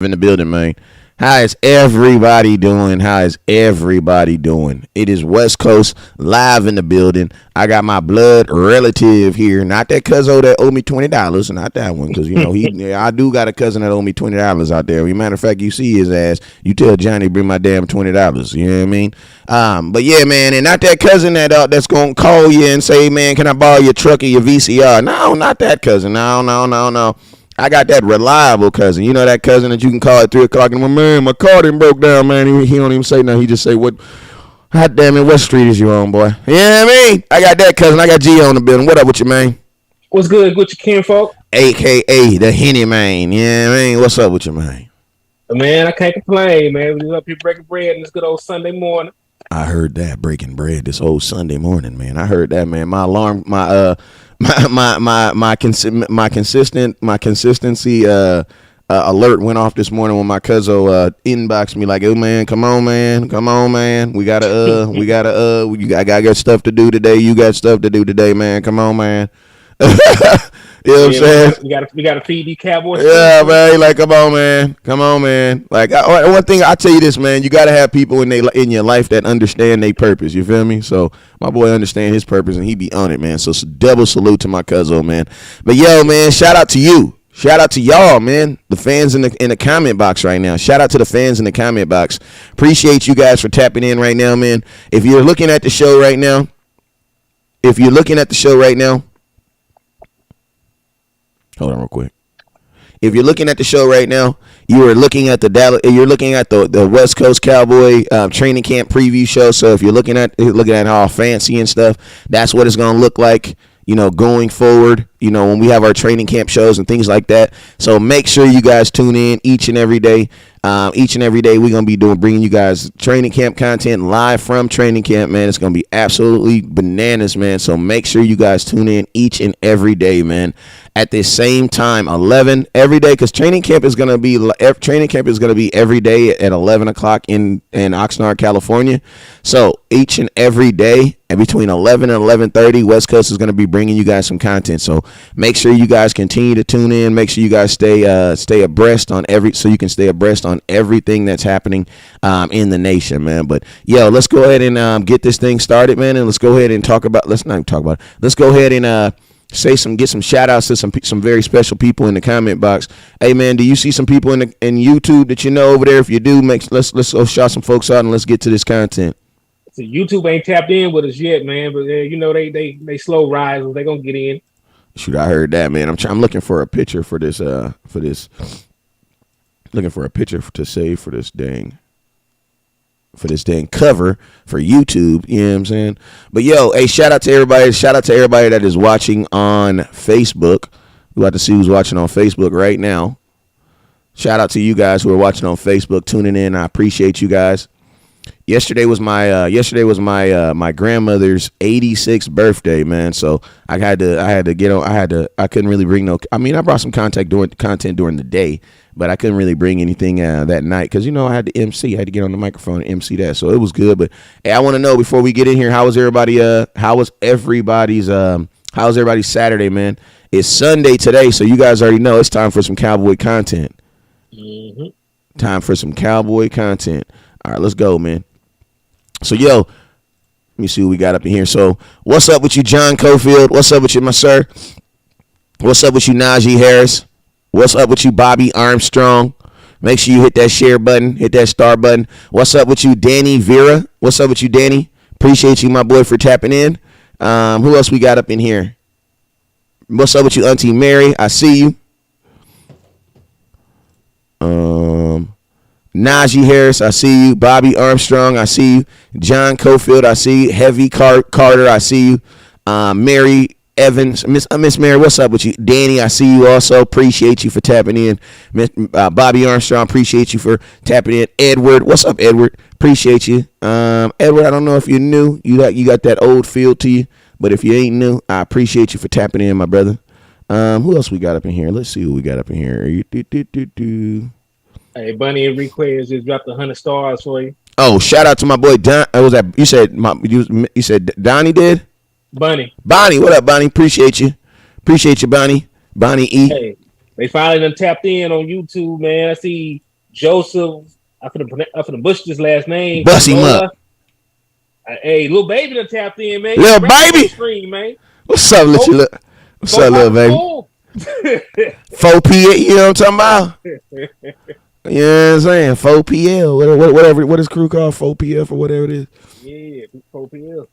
in the building, man. How is everybody doing? How is everybody doing? It is West Coast live in the building. I got my blood relative here, not that cousin that owe me $20, not that one, because I do got a cousin that owe me $20 out there. As a matter of fact, you see his ass, you tell Johnny bring my damn $20. You know what I mean? But yeah, man, and not that cousin that's gonna call you and say, man, can I borrow your truck or your VCR? No, not that cousin. No. I got that reliable cousin. You know that cousin that you can call at 3 o'clock and man, my car done broke down, man. He don't even say nothing. He just say, what? God damn it, what street is you on, boy? You know what I mean? I got that cousin. I got G on the building. What up with you, man? What's good with your kinfolk? AKA the Henny man. You know what I mean? What's up with you, man? Man, I can't complain, man. We up here breaking bread on this good old Sunday morning. I heard that, breaking bread this old Sunday morning, man. I heard that, man. My alarm, my consistency alert went off this morning when my cousin inboxed me like, "Oh man, come on, man, we gotta I got stuff to do today. You got stuff to do today, man. Come on, man." You know what I'm saying? We gotta feed these Cowboys. Yeah, man. Like, come on, man. Like, one thing I tell you this, man. You gotta have people in your life that understand their purpose. You feel me? So my boy understand his purpose and he be on it, man. So double salute to my cousin, man. But yo, man, shout out to you. Shout out to y'all, man. The fans in the comment box right now. Shout out to the fans in the comment box. Appreciate you guys for tapping in right now, man. If you're looking at the show right now, hold on real quick. If you're looking at the show right now, you are looking at the West Coast Cowboy training camp preview show. So if you're looking at all fancy and stuff, that's what it's gonna look like, going forward, when we have our training camp shows and things like that. So make sure you guys tune in each and every day. We're gonna be bringing you guys training camp content live from training camp, man. It's gonna be absolutely bananas, man. So make sure you guys tune in each and every day, man. At the same time, 11 every day, because training camp is gonna be every day at 11 o'clock in Oxnard, California. So each and every day, and between 11 and 11:30, West Coast is gonna be bringing you guys some content. So make sure you guys continue to tune in. Make sure you guys stay abreast on everything that's happening in the nation, man. But yo, let's go ahead and get this thing started, man. And let's go ahead and let's go ahead and get some shout outs to some very special people in the comment box. Hey man, do you see some people in YouTube that you know over there? If you do, let's go shout some folks out and let's get to this content. So YouTube ain't tapped in with us yet, man, but they slow risers. They gonna get in. Shoot, I heard that, man. I'm looking for a picture for this looking for a picture to save for this dang cover for YouTube. You know what I'm saying? But yo, hey, shout out to everybody that is watching on Facebook. We about to see who's watching on Facebook right now. Shout out to you guys who are watching on Facebook, tuning in. I appreciate you guys. Yesterday was my my grandmother's 86th birthday, man. So I couldn't really bring I brought some content during the day, but I couldn't really bring anything that night because I had to MC. I had to get on the microphone and MC that. So it was good. But hey, I want to know before we get in here, how was everybody's Saturday, man? It's Sunday today, so you guys already know it's time for some cowboy content. Mm-hmm. Time for some cowboy content. All right, let's go, man. So, yo, let me see what we got up in here. So, what's up with you, John Cofield? What's up with you, my sir? What's up with you, Najee Harris? What's up with you, Bobby Armstrong? Make sure you hit that share button, hit that star button. What's up with you, Danny Vera? What's up with you, Danny? Appreciate you, my boy, for tapping in. Who else we got up in here? What's up with you, Auntie Mary? I see you. Najee Harris, I see you. Bobby Armstrong, I see you. John Cofield, I see you. Heavy Carter, I see you. Mary Evans, Miss Mary, what's up with you? Danny, I see you also. Appreciate you for tapping in. Bobby Armstrong, appreciate you for tapping in. Edward, what's up, Edward? Appreciate you. Edward, I don't know if you're new. You got that old feel to you, but if you ain't new, I appreciate you for tapping in, my brother. Who else we got up in here? Let's see who we got up in here. Hey, Bunny Enriquez just dropped 100 stars for you. Oh, shout out to my boy Don. Was that you said Donnie did? Bonnie, what up, Bonnie? Appreciate you, Bonnie E. Hey, they finally done tapped in on YouTube, man. I see Joseph. I'm finna butcher this last name. Bust him up. Hey, little baby done tapped in, man. Little baby. Stream, man. What's up, What's up, little baby? 4P, you know what I'm talking about? You know what I'm saying? 4PL, whatever. What is crew called? 4PF or whatever it is. Yeah, 4PL.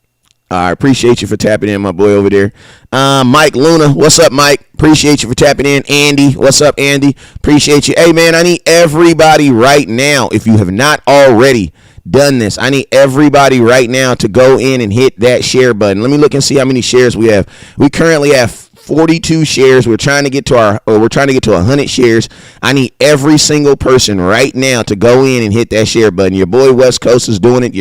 All right, appreciate you for tapping in, my boy over there. Mike Luna, what's up, Mike? Appreciate you for tapping in. Andy, what's up, Andy? Appreciate you. Hey, man, I need everybody right now, if you have not already done this, I need everybody right now to go in and hit that share button. Let me look and see how many shares we have. We currently have 42 shares. We're trying to get to 100 shares. I need every single person right now to go in and hit that share button. Your boy West Coast is doing it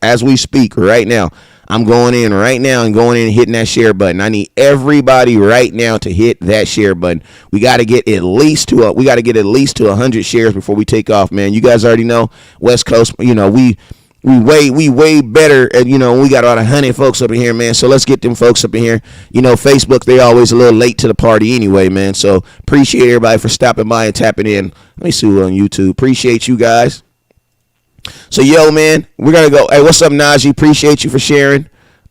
as we speak right now. I'm going in right now and going in and hitting that share button. I need everybody right now to hit that share button. We got to get at least to 100 shares before we take off, man. You guys already know West Coast. You know we way better. And you know we got about 100 folks up in here, man. So let's get them folks up in here. You know Facebook, they always a little late to the party anyway, man. So appreciate everybody for stopping by and tapping in. Let me see who on YouTube. Appreciate you guys. So, yo, man, we're going to go. Hey, what's up, Najee? Appreciate you for sharing.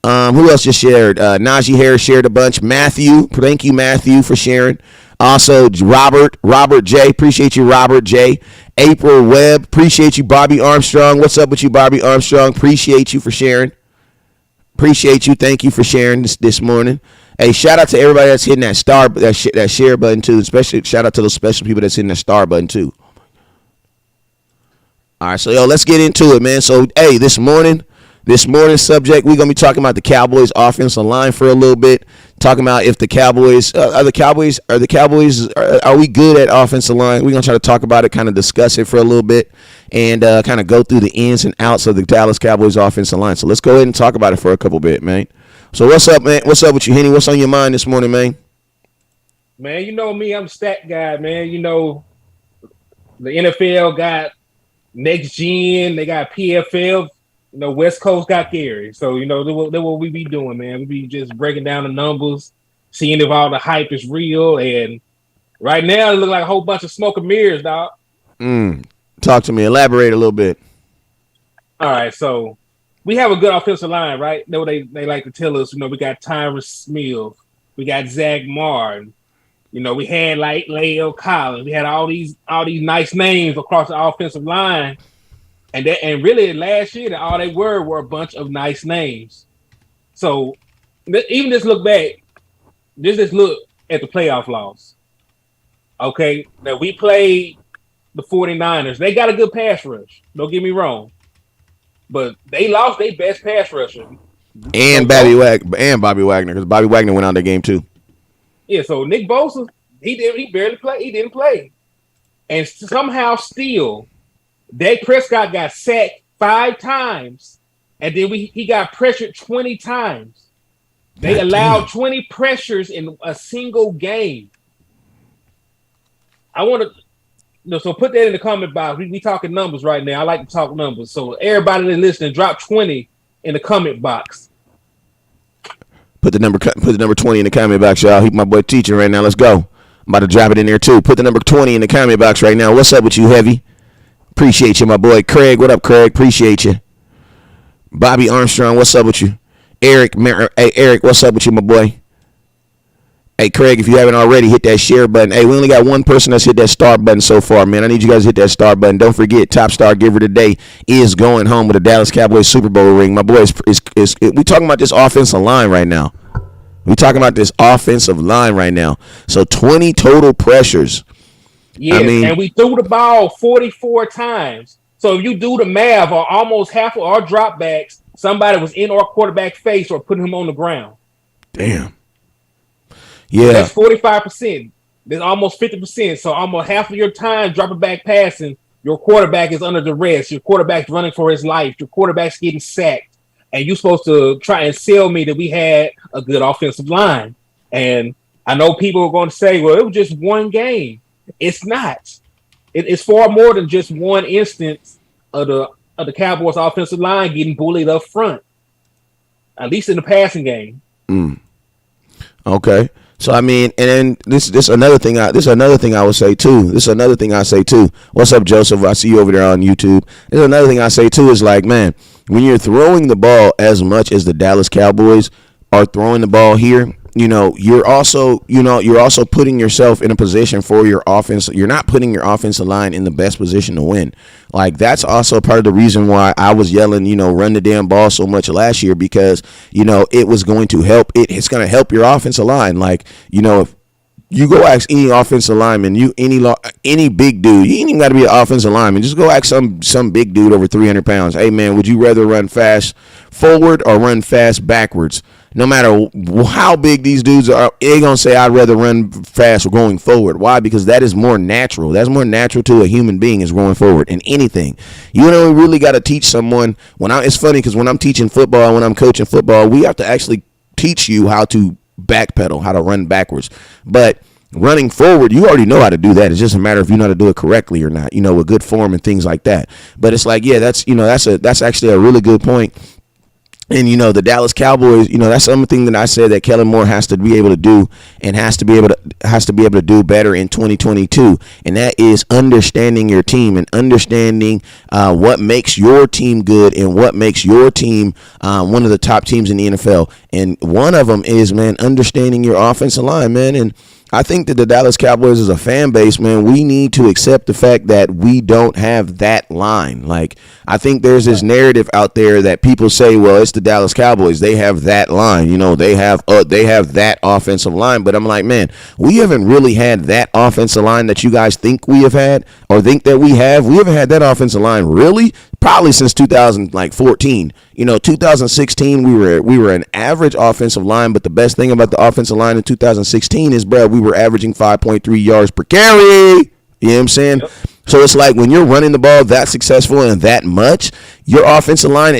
Who else just shared? Najee Harris shared a bunch. Matthew, thank you, Matthew, for sharing. Also, Robert J. Appreciate you, Robert J. April Webb. Appreciate you, Bobby Armstrong. What's up with you, Bobby Armstrong? Appreciate you for sharing. Appreciate you. Thank you for sharing this morning. Hey, shout out to everybody that's hitting that share button, too. Especially shout out to those special people that's hitting that star button, too. All right, so, yo, let's get into it, man. So, hey, this morning's subject, we're going to be talking about the Cowboys offensive line for a little bit, talking about if the Cowboys, are we good at offensive line? We're going to try to talk about it, kind of discuss it for a little bit, and kind of go through the ins and outs of the Dallas Cowboys offensive line. So let's go ahead and talk about it for a couple bit, man. So what's up, man? What's up with you, Henny? What's on your mind this morning, man? Man, you know me, I'm a stat guy, man. You know, the NFL got Next Gen, they got PFL. You know, West Coast got Gary. So, you know, that's what we be doing, man. We be just breaking down the numbers, seeing if all the hype is real. And right now, it look like a whole bunch of smoke and mirrors, dog. Talk to me. Elaborate a little bit. All right, so we have a good offensive line, right? They like to tell us, you know, we got Tyrus Smith, we got Zach Martin. You know, we had like Lael Collins. We had all these nice names across the offensive line. And really last year, all they were a bunch of nice names. So even just look back, just look at the playoff loss. Okay, now we played the 49ers. They got a good pass rush. Don't get me wrong. But they lost their best pass rusher. And Bobby Wagner, because Bobby Wagner went out that game too. Yeah, so Nick Bosa, he barely played. He didn't play. And somehow still, Dak Prescott got sacked 5 times, and then he got pressured 20 times. They allowed 20 pressures in a single game. I want to, so put that in the comment box. We talking numbers right now. I like to talk numbers. So everybody that's listening, drop 20 in the comment box. Put the number 20 in the comment box, y'all. He my boy teaching right now. Let's go. I'm about to drop it in there too. Put the number 20 in the comment box right now. What's up with you, Heavy? Appreciate you, my boy. Craig, what up, Craig? Appreciate you. Bobby Armstrong, what's up with you? Eric, what's up with you, my boy? Hey, Craig, if you haven't already, hit that share button. Hey, we only got one person that's hit that star button so far, man. I need you guys to hit that star button. Don't forget, top star giver today is going home with a Dallas Cowboys Super Bowl ring. My boy, we talking about this offensive line right now. So 20 total pressures. Yeah, and we threw the ball 44 times. So if you do the math, or almost half of our dropbacks, somebody was in our quarterback face or putting him on the ground. Damn. Yeah. That's 45%. There's almost 50%. So almost half of your time dropping back passing, your quarterback is under duress. Your quarterback's running for his life. Your quarterback's getting sacked. And you're supposed to try and sell me that we had a good offensive line. And I know people are going to say, well, it was just one game. It's not. It's far more than just one instance of the Cowboys offensive line getting bullied up front. At least in the passing game. Okay. So I mean, and then this another thing. This is another thing I would say too. This is another thing I say too. What's up, Joseph? I see you over there on YouTube. There's another thing I say too is like, man, when you're throwing the ball as much as the Dallas Cowboys are throwing the ball here, you're also putting yourself in a position for your offense. You're not putting your offensive line in the best position to win. Like, that's also part of the reason why I was yelling, run the damn ball so much last year, because, it was going to help. It's going to help your offensive line. Like, if you go ask any offensive lineman, any big dude, you ain't even got to be an offensive lineman. Just go ask some big dude over 300 pounds. Hey, man, would you rather run fast forward or run fast backwards? No matter how big these dudes are, they're going to say, I'd rather run fast going forward. Why? Because that is more natural. That's more natural to a human being, is going forward in anything. You really got to teach someone. It's funny because when I'm teaching football, when I'm coaching football, we have to actually teach you how to backpedal, how to run backwards. But running forward, you already know how to do that. It's just a matter of you know how to do it correctly or not, with good form and things like that. But it's like, yeah, that's actually a really good point. And, the Dallas Cowboys, that's something that I said that Kellen Moore has to be able to do, and has to be able to do better in 2022. And that is understanding your team and understanding what makes your team good and what makes your team one of the top teams in the NFL. And one of them is, man, understanding your offensive line, man. And I think that the Dallas Cowboys as a fan base, man, we need to accept the fact that we don't have that line. Like, I think there's this narrative out there that people say, well, it's the Dallas Cowboys. They have that line. They have that offensive line. But I'm like, man, we haven't really had that offensive line that you guys think we have had or think that we have. We haven't had that offensive line really probably since 2014. 2016 we were an average offensive line, but the best thing about the offensive line in 2016 is, bro, we were averaging 5.3 yards per carry. You know what I'm saying? Yep. So it's like when you're running the ball that successful and that much, your offensive line,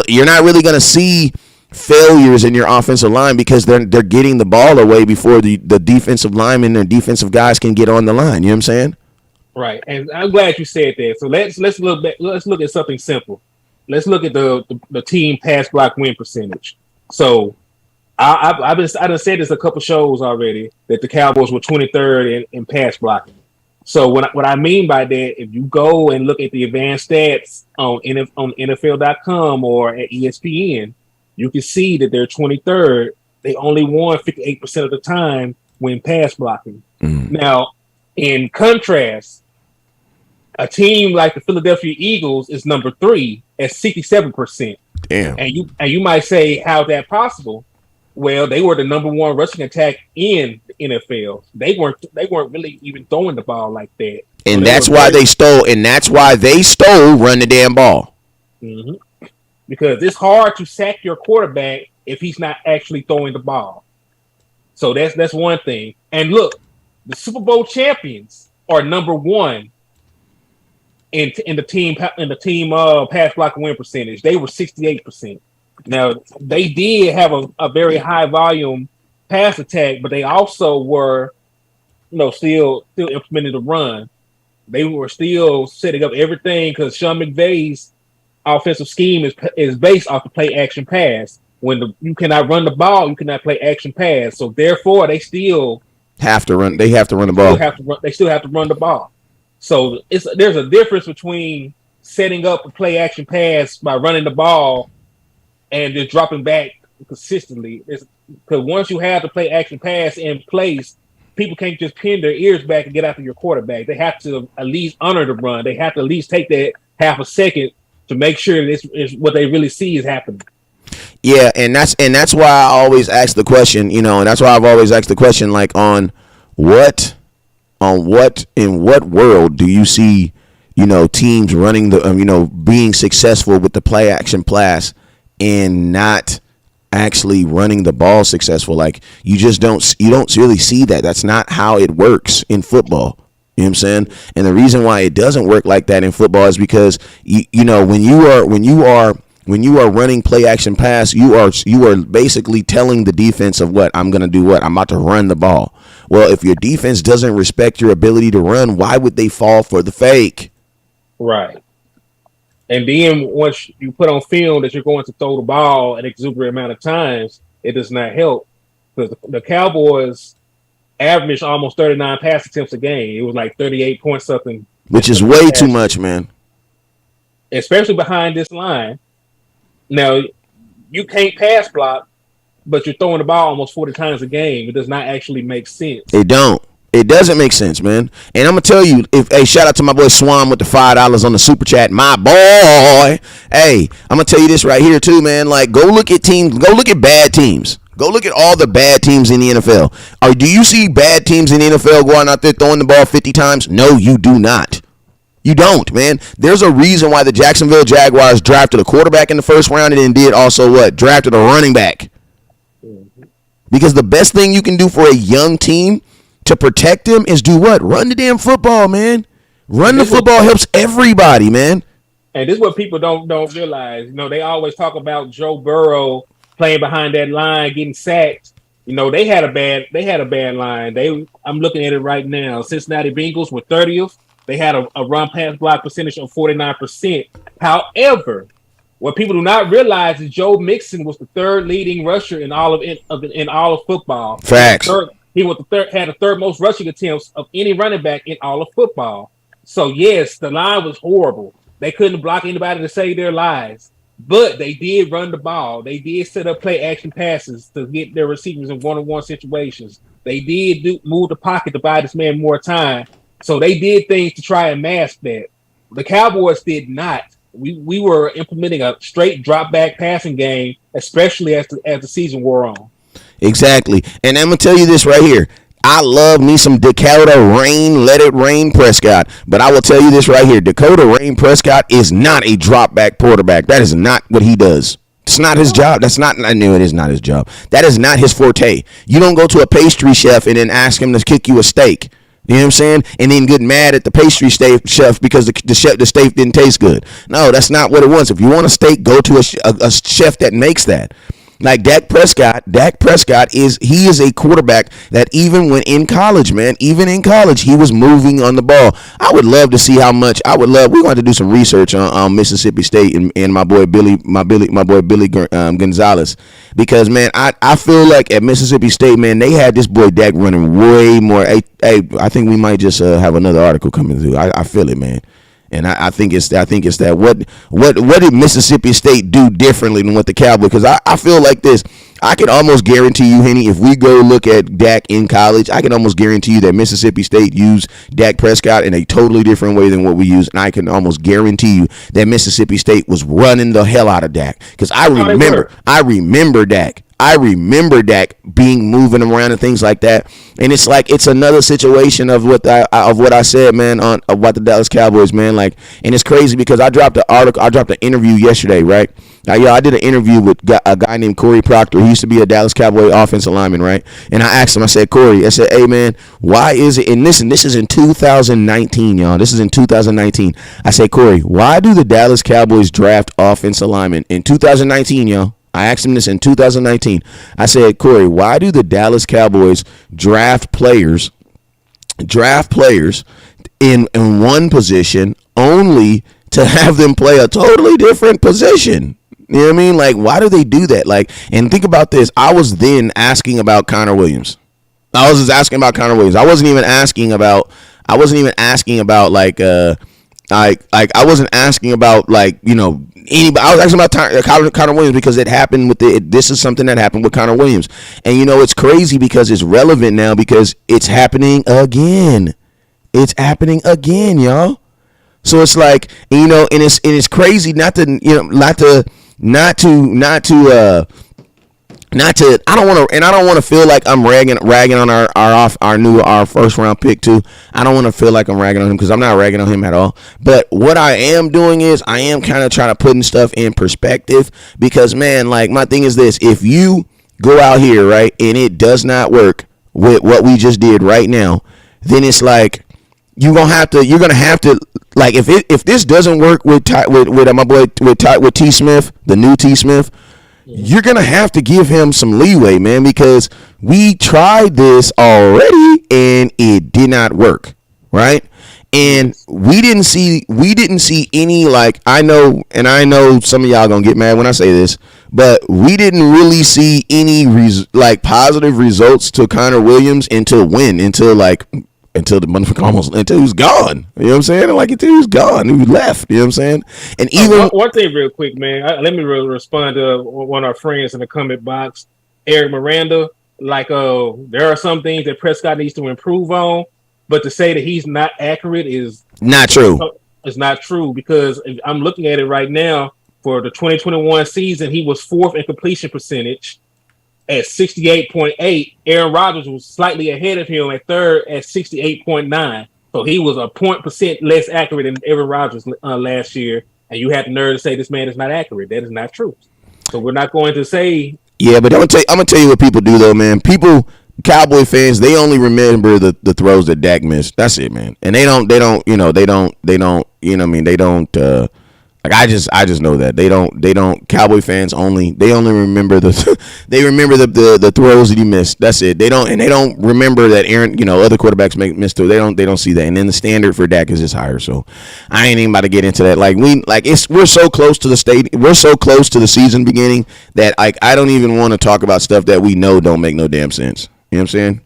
you're not really going to see failures in your offensive line because they're getting the ball away before the defensive linemen and defensive guys can get on the line. You know what I'm saying? Right, and I'm glad you said that. So let's look at something simple. Let's look at the team pass block win percentage. So I've done said this a couple shows already that the Cowboys were 23rd in pass blocking. So what I mean by that, if you go and look at the advanced stats on NFL.com or at ESPN, you can see that they're 23rd. They only won 58% of the time when pass blocking. Now, in contrast, a team like the Philadelphia Eagles is number 3 at 67%. Damn. And you might say, how's that possible? Well, they were the number 1 rushing attack in the NFL. They weren't really even throwing the ball like that. And that's why they stole. And that's why they stole run the damn ball. Mm-hmm. Because it's hard to sack your quarterback if he's not actually throwing the ball. So that's one thing. And look, the Super Bowl champions are number 1 in the team pass block win percentage. They were 68%. Now they did have a very high volume pass attack, but they also were, still implementing the run. They were still setting up everything because Sean McVay's offensive scheme is based off the play action pass. When you cannot run the ball, you cannot play action pass. So therefore, they still have to run. They have to run the ball. They still have to run the ball. So there's a difference between setting up a play action pass by running the ball and just dropping back consistently. Because once you have the play action pass in place, people can't just pin their ears back and get after your quarterback. They have to at least honor the run. They have to at least take that half a second to make sure that it's what they really see is happening. Yeah, and that's why I always ask the question, and that's why I've always asked the question, like, in what world do you see, teams running being successful with the play action pass and not actually running the ball successful? Like, you don't really see that. That's not how it works in football. You know what I'm saying? And the reason why it doesn't work like that in football is because when you are running play action pass, you are basically telling the defense of what I'm going to do. What I'm about to run the ball. Well, if your defense doesn't respect your ability to run, why would they fall for the fake? Right. And then once you put on film that you're going to throw the ball an exuberant amount of times, it does not help because the Cowboys averaged almost 39 pass attempts a game. It was like 38 point something, which is way too much, man. Especially behind this line. Now, you can't pass block, but you're throwing the ball almost 40 times a game. It does not actually make sense. It don't. It doesn't make sense, man. And I'm gonna tell you, shout out to my boy Swan with the $5 on the super chat, my boy. Hey, I'm gonna tell you this right here too, man. Like, go look at bad teams. Go look at all the bad teams in the NFL. Or do you see bad teams in the NFL going out there throwing the ball 50 times? No, you do not. You don't, man. There's a reason why the Jacksonville Jaguars drafted a quarterback in the first round and then did also what? Drafted a running back. Because the best thing you can do for a young team to protect them is do what? Run the damn football, man. Run the football helps everybody, man. And this is what people don't realize. You know, they always talk about Joe Burrow playing behind that line, getting sacked. You know, they had a bad line. I'm looking at it right now. Cincinnati Bengals were 30th. They had a run pass block percentage of 49%. However, what people do not realize is Joe Mixon was the third leading rusher in all of football. Facts. He was had the third most rushing attempts of any running back in all of football. So yes, the line was horrible. They couldn't block anybody to save their lives, but they did run the ball. They did set up play action passes to get their receivers in one-on-one situations. They did move the pocket to buy this man more time. So they did things to try and mask that. The Cowboys did not. We were implementing a straight drop back passing game, especially as the season wore on. Exactly. And I'm going to tell you this right here. I love me some Dakota Rain, let it rain Prescott. But I will tell you this right here. Dakota Rain Prescott is not a drop back quarterback. That is not what he does. It's not his job. I knew it is not his job. That is not his forte. You don't go to a pastry chef and then ask him to cook you a steak. You know what I'm saying? And then get mad at the pastry chef because the steak didn't taste good. No, that's not what it was. If you want a steak, go to a chef that makes that. Like Dak Prescott is a quarterback that even when in college, man, even in college, he was moving on the ball. I would love to see how much. We want to do some research on Mississippi State and my boy Billy Gonzalez, because man, I feel like at Mississippi State, man, they had this boy Dak running way more. Hey, I think we might just have another article coming through. I feel it, man. And I think it's that what did Mississippi State do differently than what the Cowboys? Because I feel like this. I can almost guarantee you, Henny, if we go look at Dak in college, I can almost guarantee you that Mississippi State used Dak Prescott in a totally different way than what we use. And I can almost guarantee you that Mississippi State was running the hell out of Dak. Because I remember Dak. I remember Dak being moving around and things like that, and it's like it's another situation of what I said, man, on about the Dallas Cowboys, man. Like, and it's crazy because I dropped an interview yesterday, right? I did an interview with a guy named Corey Proctor. He used to be a Dallas Cowboy offensive lineman, right? And I asked him, I said, Corey, I said, hey, man, why is it? And listen, this is in 2019, y'all. This is in 2019. I said, Corey, why do the Dallas Cowboys draft offensive linemen in 2019, y'all? I asked him this in 2019. I said, Corey, why do the Dallas Cowboys draft players in one position only to have them play a totally different position? You know what I mean? Like, why do they do that? Like, and think about this. I was then asking about Connor Williams. I was just asking about Connor Williams. I wasn't even asking about like I wasn't asking about like, you know, anybody. I was asking about Connor Williams because it happened with this is something that happened with Connor Williams. And you know, it's crazy because it's relevant now because it's happening again. It's happening again, y'all. So it's like, you know, and it's crazy not to I don't want to feel like I'm ragging on our first round pick too. I don't want to feel like I'm ragging on him because I'm not ragging on him at all. But what I am doing is I am kind of trying to putting stuff in perspective because, man, like my thing is this: if you go out here, right, and it does not work with what we just did right now, then it's like you're gonna have to like if this doesn't work with my boy with T Smith, the new T Smith. You're going to have to give him some leeway, man, because we tried this already and it did not work, right? And Yes. we didn't see any, like, I know some of y'all gonna get mad when I say this, but we didn't really see any like positive results to Connor Williams until the motherfucker almost, until he was gone. You know what I'm saying? Like, until he was gone, he left. You know what I'm saying? And even One thing, real quick, man. Let me respond to one of our friends in the comment box, Eric Miranda. Like, there are some things that Prescott needs to improve on, but to say that he's not accurate not true. is not true, because I'm looking at it right now. For the 2021 season, he was fourth in completion percentage at 68.8. Aaron Rodgers was slightly ahead of him at third at 68.9. So he was a 0.% less accurate than Aaron Rodgers last year. And you have the nerve to say this man is not accurate. That is not true. So we're not going to say. Yeah, but I'm gonna tell you what people do though, man. People, Cowboy fans, they only remember the throws that Dak missed. That's it, man. And they don't, you know, they don't, you know what I mean? They don't, like, I just know that they don't. Cowboy fans they only remember they remember the throws that he missed. That's it. They don't remember that Aaron, you know, other quarterbacks miss throws. They don't see that. And then the standard for Dak is just higher. So I ain't even about to get into that. Like, we're so close to we're so close to the season beginning that, like, I don't even want to talk about stuff that we know don't make no damn sense. You know what I'm saying?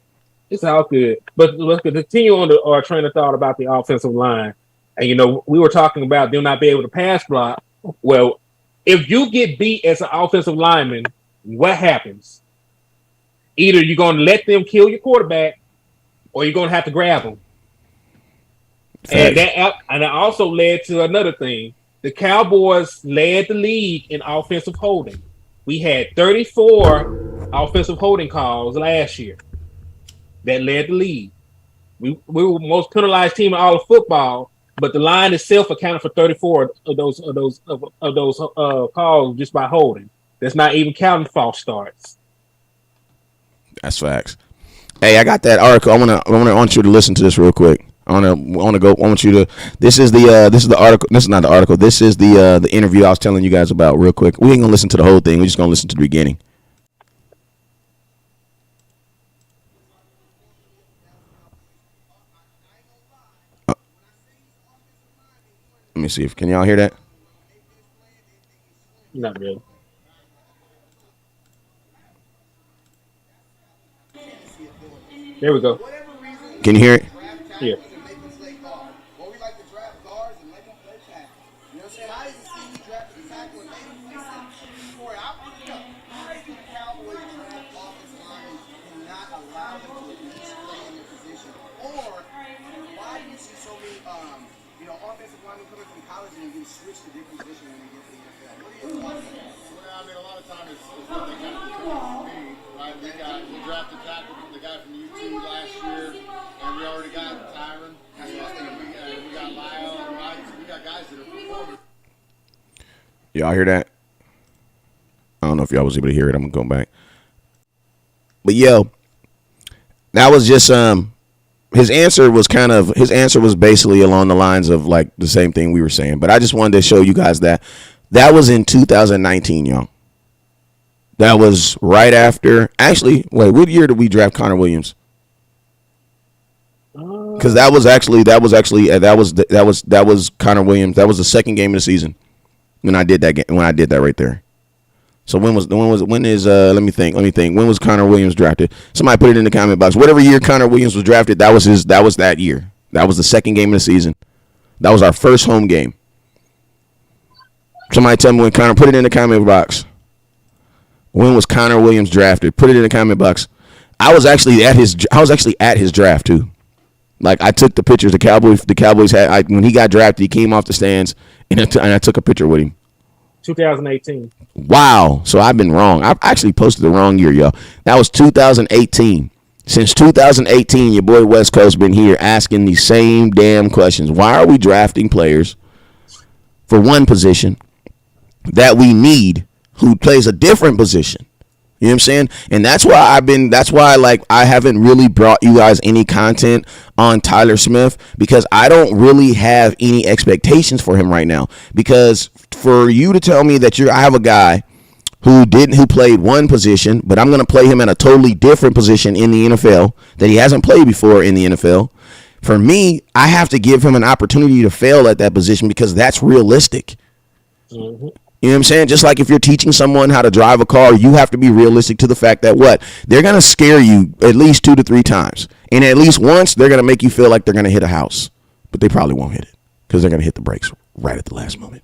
It's all good. But let's continue on our train of thought about the offensive line. And, you know, we were talking about them not being able to pass block. Well, if you get beat as an offensive lineman, what happens? Either you're going to let them kill your quarterback, or you're going to have to grab them. And that also led to another thing. The Cowboys led the league in offensive holding. We had 34 offensive holding calls last year. That led the league. We were the most penalized team in all of football. But the line itself accounted for 34 of those calls just by holding. That's not even counting false starts. That's facts. Hey, I got that article. I want you to listen to this real quick. I want you to. This is the article. This is not the article. This is the interview I was telling you guys about real quick. We ain't gonna listen to the whole thing. We're just gonna listen to the beginning. Let me see if can y'all hear that? Not really. There we go. Can you hear it? Yeah. Y'all hear that? I don't know if y'all was able to hear it. I'm gonna go back. But yo, that was just his answer was basically along the lines of like the same thing we were saying. But I just wanted to show you guys that was in 2019, y'all. That was right after. Actually, wait, what year did we draft Connor Williams? Because that was Connor Williams. That was the second game of the season when I did that right there. So when is let me think. When was Connor Williams drafted? Somebody put it in the comment box. Whatever year Connor Williams was drafted, that was that year. That was the second game of the season. That was our first home game. Somebody tell me when Connor, put it in the comment box. When was Connor Williams drafted? Put it in the comment box. I was actually at his draft too. Like, I took the pictures the Cowboys had when he got drafted. He came off the stands and I took a picture with him. 2018. Wow. So I've been wrong. I actually posted the wrong year, y'all. That was 2018. Since 2018, your boy West Coast been here asking these same damn questions. Why are we drafting players for one position that we need who plays a different position? You know what I'm saying? And that's why like I haven't really brought you guys any content on Tyler Smith, because I don't really have any expectations for him right now. Because for you to tell me that I have a guy who played one position, but I'm going to play him at a totally different position in the NFL that he hasn't played before in the NFL. For me, I have to give him an opportunity to fail at that position because that's realistic. Mm-hmm. You know what I'm saying? Just like if you're teaching someone how to drive a car, you have to be realistic to the fact that what? They're going to scare you at least 2 to 3 times. And at least once, they're going to make you feel like they're going to hit a house. But they probably won't hit it because they're going to hit the brakes right at the last moment.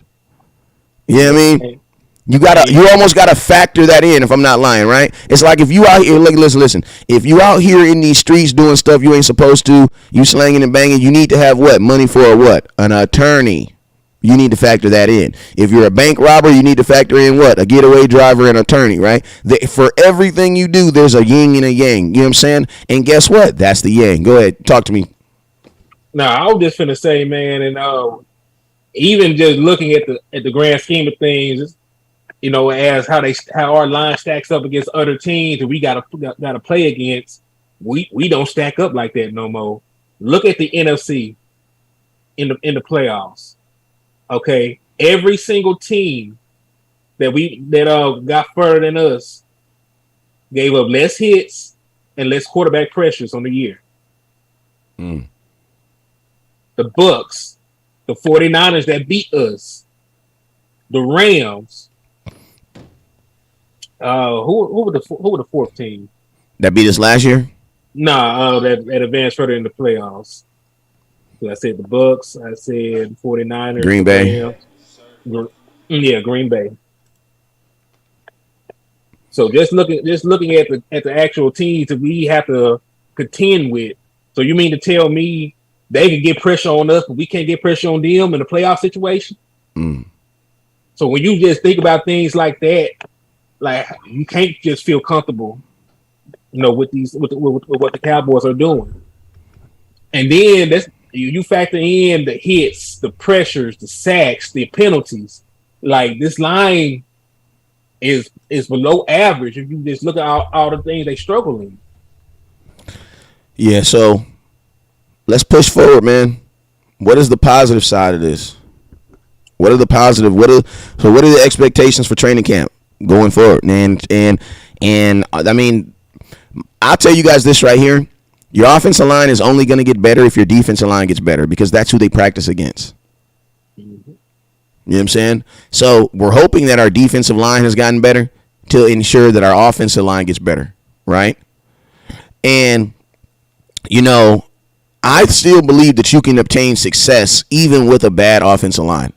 You know what I mean? You almost gotta factor that in. If I'm not lying, right? It's like if you out here, listen. If you out here in these streets doing stuff you ain't supposed to, you slanging and banging, you need to have what? Money for a what? An attorney. You need to factor that in. If you're a bank robber, you need to factor in what? A getaway driver and attorney, right? For everything you do, there's a yin and a yang. You know what I'm saying? And guess what? That's the yang. Go ahead, talk to me. Now, I was just finna say, man, and even just looking at the grand scheme of things, you know, as how our line stacks up against other teams that we gotta play against, we don't stack up like that no more. Look at the NFC in the playoffs. Okay, every single team that got further than us gave up less hits and less quarterback pressures on the year. The Bucks, the 49ers that beat us, the Rams. Who were the fourth team that beat us last year? Nah, that advanced further in the playoffs. So I said the Bucks. I said 49ers. Green Bay. Yeah, Green Bay. So just looking at the actual teams that we have to contend with. So you mean to tell me they can get pressure on us, but we can't get pressure on them in a playoff situation? So when you just think about things like that, like you can't just feel comfortable, you know, with what the Cowboys are doing. And then you factor in the hits, the pressures, the sacks, the penalties. Like this line is below average if you just look at all the things they struggle in. Yeah, so let's push forward, man. What is the positive side of this? What are the positive? What are the expectations for training camp going forward? And I mean, I'll tell you guys this right here. Your offensive line is only going to get better if your defensive line gets better because that's who they practice against. Mm-hmm. You know what I'm saying? So we're hoping that our defensive line has gotten better to ensure that our offensive line gets better, right? And, you know, I still believe that you can obtain success even with a bad offensive line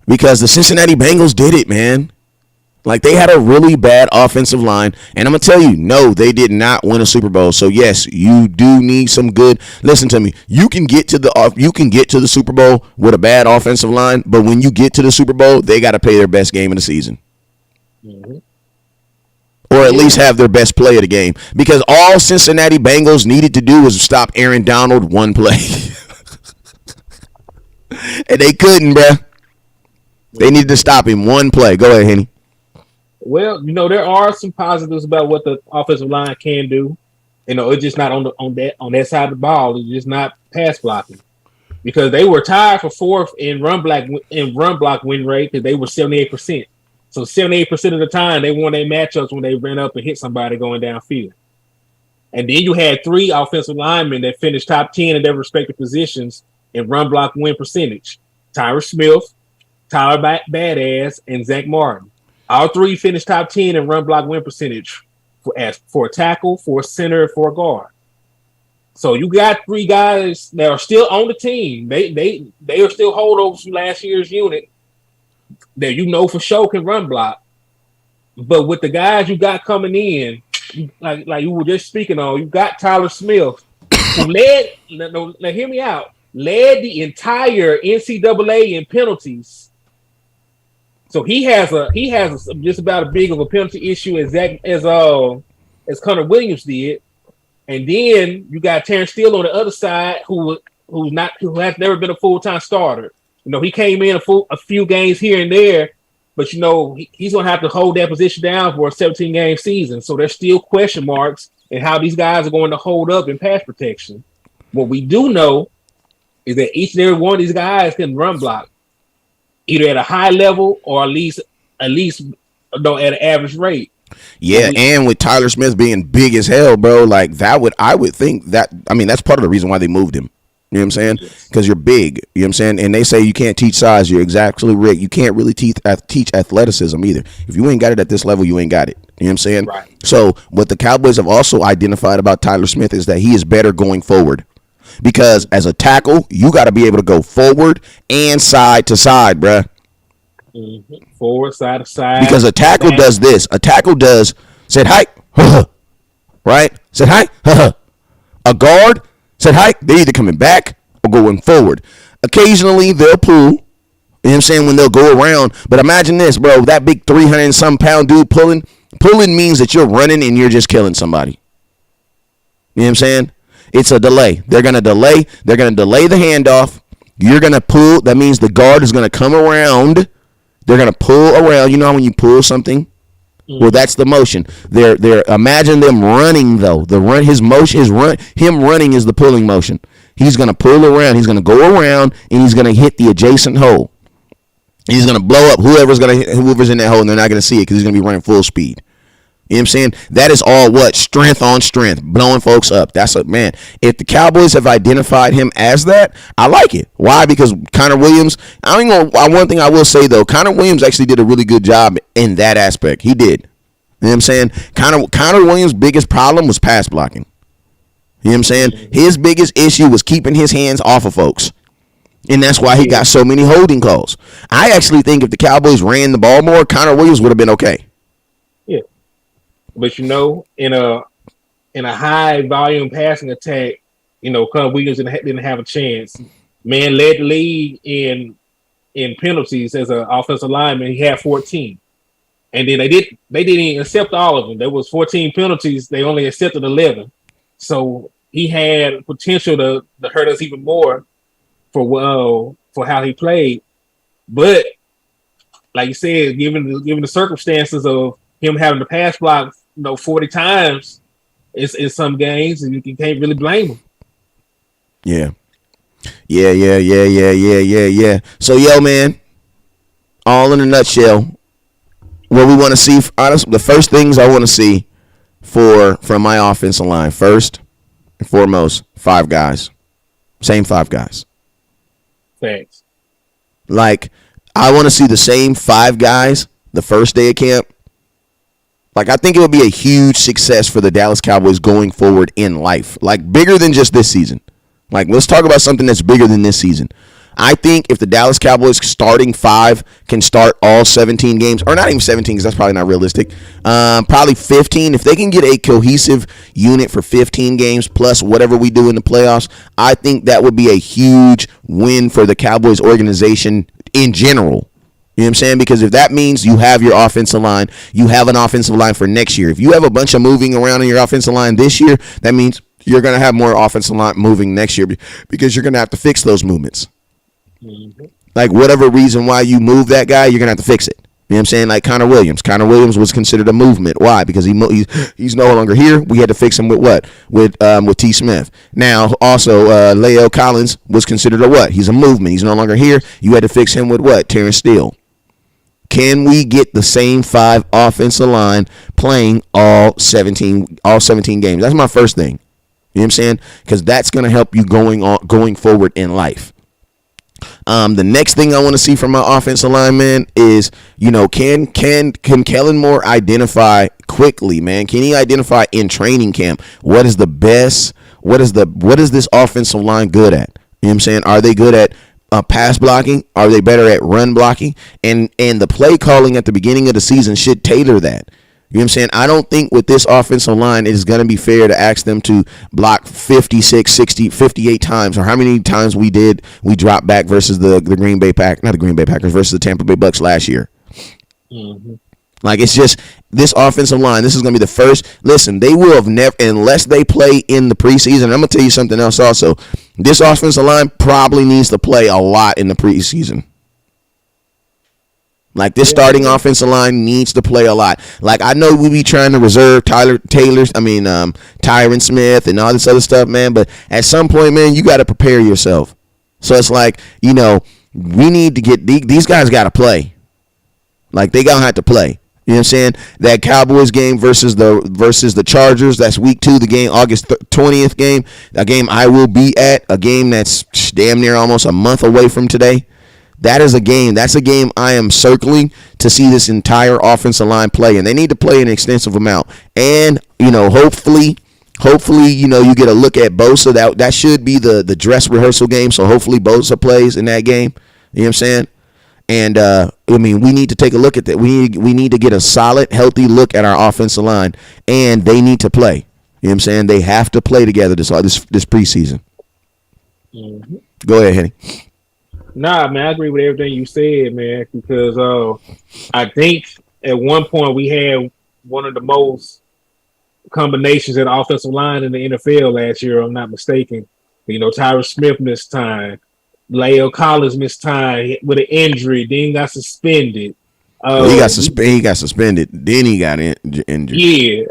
because the Cincinnati Bengals did it, man. Like, they had a really bad offensive line, and I'm going to tell you, no, they did not win a Super Bowl. So, yes, you do need some good – listen to me. You can get to the Super Bowl with a bad offensive line, but when you get to the Super Bowl, they got to play their best game of the season. Mm-hmm. Or at least have their best play of the game. Because all Cincinnati Bengals needed to do was stop Aaron Donald one play. And they couldn't, bruh. They needed to stop him one play. Go ahead, Henny. Well, you know, there are some positives about what the offensive line can do. You know, it's just not on that side of the ball. It's just not pass blocking because they were tied for fourth in run block win rate because they were 78%. So 78% of the time they won their matchups when they ran up and hit somebody going downfield. And then you had 3 offensive linemen that finished top 10 in their respective positions in run block win percentage: Tyrus Smith, Tyler Badass, and Zach Martin. All 3 finished top 10 in run block win percentage for a tackle, for a center, for a guard. So you got 3 guys that are still on the team. They are still holdovers from last year's unit that you know for sure can run block. But with the guys you got coming in, like you were just speaking on, you got Tyler Smith, who led the entire NCAA in penalties. So he has just about as big of a penalty issue as Connor Williams did, and then you got Terrence Steele on the other side, who has never been a full-time starter. You know, he came in a few games here and there, but you know he's going to have to hold that position down for a 17-game season. So there's still question marks in how these guys are going to hold up in pass protection. What we do know is that each and every one of these guys can run block, either at a high level or at least at an average rate. Yeah, and with Tyler Smith being big as hell, bro, like I would think that, I mean, that's part of the reason why they moved him. You know what I'm saying? Yes. Because you're big. You know what I'm saying? And they say you can't teach size. You're exactly right. You can't really teach athleticism either. If you ain't got it at this level, you ain't got it. You know what I'm saying? Right. So what the Cowboys have also identified about Tyler Smith is that he is better going forward. Because as a tackle, you got to be able to go forward and side to side, bruh. Forward, side to side. Because a tackle does this. A tackle does said hi, right? Said hi, a guard said hi. They're either coming back or going forward. Occasionally they'll pull. You know what I'm saying? When they'll go around. But imagine this, bro. That big 300 and some pound dude pulling means that you're running and you're just killing somebody. You know what I'm saying? It's a delay. They're gonna delay. They're gonna delay the handoff. You're gonna pull. That means the guard is gonna come around. They're gonna pull around. You know how when you pull something? Well, that's the motion. They're imagine them running though. Him running is the pulling motion. He's gonna pull around. He's gonna go around and he's gonna hit the adjacent hole. He's gonna blow up whoever's in that hole, and they're not gonna see it because he's gonna be running full speed. You know what I'm saying? That is all what? Strength on strength, blowing folks up. That's a man. If the Cowboys have identified him as that, I like it. Why? Because Connor Williams, one thing I will say though, Connor Williams actually did a really good job in that aspect. He did. You know what I'm saying? Connor Williams' biggest problem was pass blocking. You know what I'm saying? His biggest issue was keeping his hands off of folks. And that's why he got so many holding calls. I actually think if the Cowboys ran the ball more, Connor Williams would have been okay. Yeah. But in a high volume passing attack, Connor Williams didn't have a chance. Man led the league in penalties as an offensive lineman. He had 14. And then they didn't accept all of them. There was 14 penalties. They only accepted 11. So he had potential to hurt us even more for how he played. But like you said, given the circumstances of him having to pass block 40 times in some games, and you can't really blame him. Yeah. So man, all in a nutshell, what we want to see, honestly, the first things I want to see from my offensive line, first and foremost, 5 guys. Same 5 guys. Thanks. Like, I want to see the same 5 guys the first day of camp. Like, I think it would be a huge success for the Dallas Cowboys going forward in life. Like, bigger than just this season. Like, let's talk about something that's bigger than this season. I think if the Dallas Cowboys starting 5 can start all 17 games, or not even 17 because that's probably not realistic, probably 15. If they can get a cohesive unit for 15 games plus whatever we do in the playoffs, I think that would be a huge win for the Cowboys organization in general. You know what I'm saying? Because if that means you have your offensive line, you have an offensive line for next year. If you have a bunch of moving around in your offensive line this year, that means you're going to have more offensive line moving next year because you're going to have to fix those movements. Mm-hmm. Like, whatever reason why you move that guy, you're going to have to fix it. You know what I'm saying? Like Connor Williams. Connor Williams was considered a movement. Why? Because he's no longer here. We had to fix him with what? With T. Smith. Now, also, Leo Collins was considered a what? He's a movement. He's no longer here. You had to fix him with what? Terrence Steele. Can we get the same 5 offensive line playing all 17 games? That's my first thing. You know what I'm saying? Because that's going to help you going forward in life. The next thing I want to see from my offensive line, man, is, can Kellen Moore identify quickly, man? Can he identify in training camp what is this offensive line good at? You know what I'm saying? Are they good at pass blocking? Are they better at run blocking? And the play calling at the beginning of the season should tailor that. You know what I'm saying? I don't think with this offensive line it is going to be fair to ask them to block 56, 60, 58 times, or how many times we dropped back versus the Green Bay Packers versus the Tampa Bay Bucks last year. Mm-hmm. Like, it's just this offensive line. This is going to be the first. Listen, they will have never, unless they play in the preseason. I'm going to tell you something else also. This offensive line probably needs to play a lot in the preseason. Like, this starting offensive line needs to play a lot. Like, I know we be trying to reserve Tyron Smith and all this other stuff, man. But at some point, man, you got to prepare yourself. So it's like, we need to get these guys got to play. Like, they gonna have to play. You know what I'm saying? That Cowboys game versus the Chargers, that's week 2, the game, August 20th game, a game I will be at, a game that's damn near almost a month away from today. That's a game I am circling to see this entire offensive line play, and they need to play an extensive amount. And, hopefully, you get a look at Bosa. That should be the dress rehearsal game, so hopefully Bosa plays in that game. You know what I'm saying? And, we need to take a look at that. We need to get a solid, healthy look at our offensive line, and they need to play. You know what I'm saying? They have to play together this preseason. Mm-hmm. Go ahead, Henny. Nah, man, I agree with everything you said, man, because I think at one point we had one of the most combinations at the offensive line in the NFL last year, if I'm not mistaken. Tyrus Smith missed time. Leo Collins missed time with an injury, then got suspended. He got suspended, then he got injured. Yeah,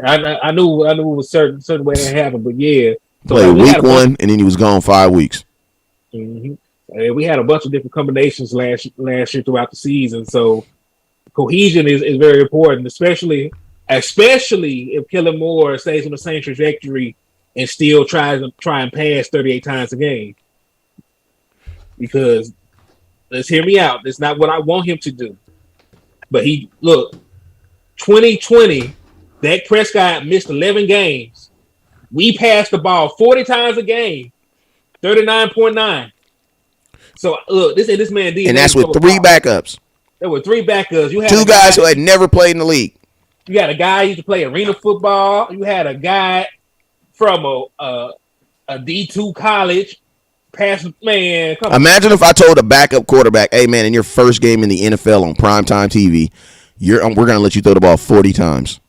I knew it was certain way that happened, but yeah. Played week 1, and then he was gone 5 weeks. Mm-hmm. We had a bunch of different combinations last year throughout the season, so cohesion is very important, especially if Kellen Moore stays on the same trajectory and still try and pass 38 times a game. Because let's hear me out. It's not what I want him to do. But 2020, Dak Prescott missed 11 games. We passed the ball 40 times a game, 39.9. So look, this man did, and that's with 3 backups. There were 3 backups. You had 2 guys who had never played in the league. You had a guy who used to play arena football. You had a guy from a D2 college. Imagine if I told a backup quarterback, "Hey man, in your first game in the NFL on primetime TV, we're gonna let you throw the ball 40 times."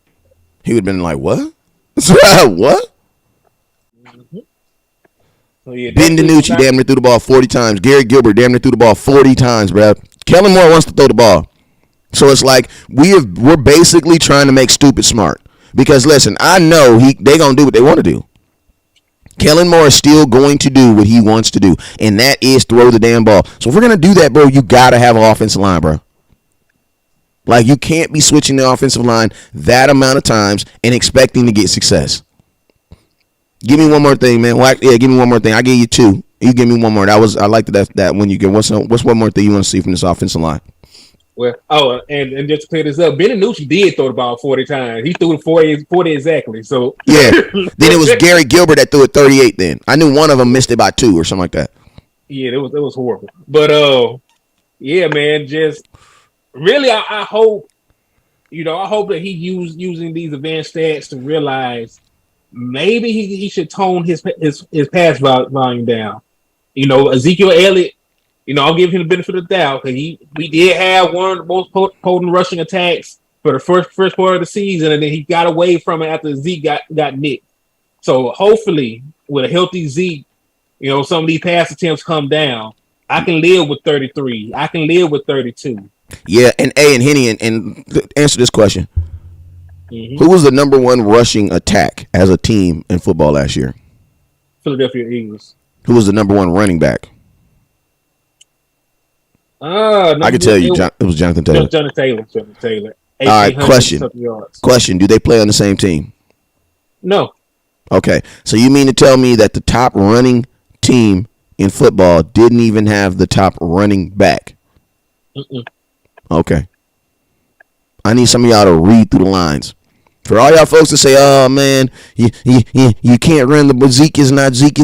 He would have been like, "What? What?" Mm-hmm. So yeah, Ben DiNucci damn near threw the ball 40 times. Gary Gilbert damn near threw the ball 40 times, bro. Kellen Moore wants to throw the ball, so it's like we're basically trying to make stupid smart. Because listen, I know they gonna do what they want to do. Kellen Moore is still going to do what he wants to do, and that is throw the damn ball. So if we're going to do that, bro, you got to have an offensive line, bro. Like, you can't be switching the offensive line that amount of times and expecting to get success. Give me one more thing, man. Give me one more thing. I gave you 2. You give me one more. I like that when you get. What's one more thing you want to see from this offensive line? Well, and just to clear this up, Ben DiNucci did throw the ball 40 times. He threw it 40 exactly. So yeah, then it was Gary Gilbert that threw it 38. Then I knew one of them missed it by 2 or something like that. Yeah, it was horrible. But yeah, man, just really, I hope that he using these advanced stats to realize maybe he should tone his pass volume down. Ezekiel Elliott. I'll give him the benefit of the doubt because we did have one of the most potent rushing attacks for the first part of the season, and then he got away from it after Zeke got nicked. So hopefully, with a healthy Zeke, some of these pass attempts come down. I can live with 33. I can live with 32. Yeah, and Henny, and answer this question: Who was the number 1 rushing attack as a team in football last year? Philadelphia Eagles. Who was the number 1 running back? I can tell you, it was Jonathan Taylor. Jonathan Taylor. All right, question: do they play on the same team? No. Okay, so you mean to tell me that the top running team in football didn't even have the top running back? Mm-mm. Okay. I need some of y'all to read through the lines. For all y'all folks to say, "Oh man, you can't run the Zeke is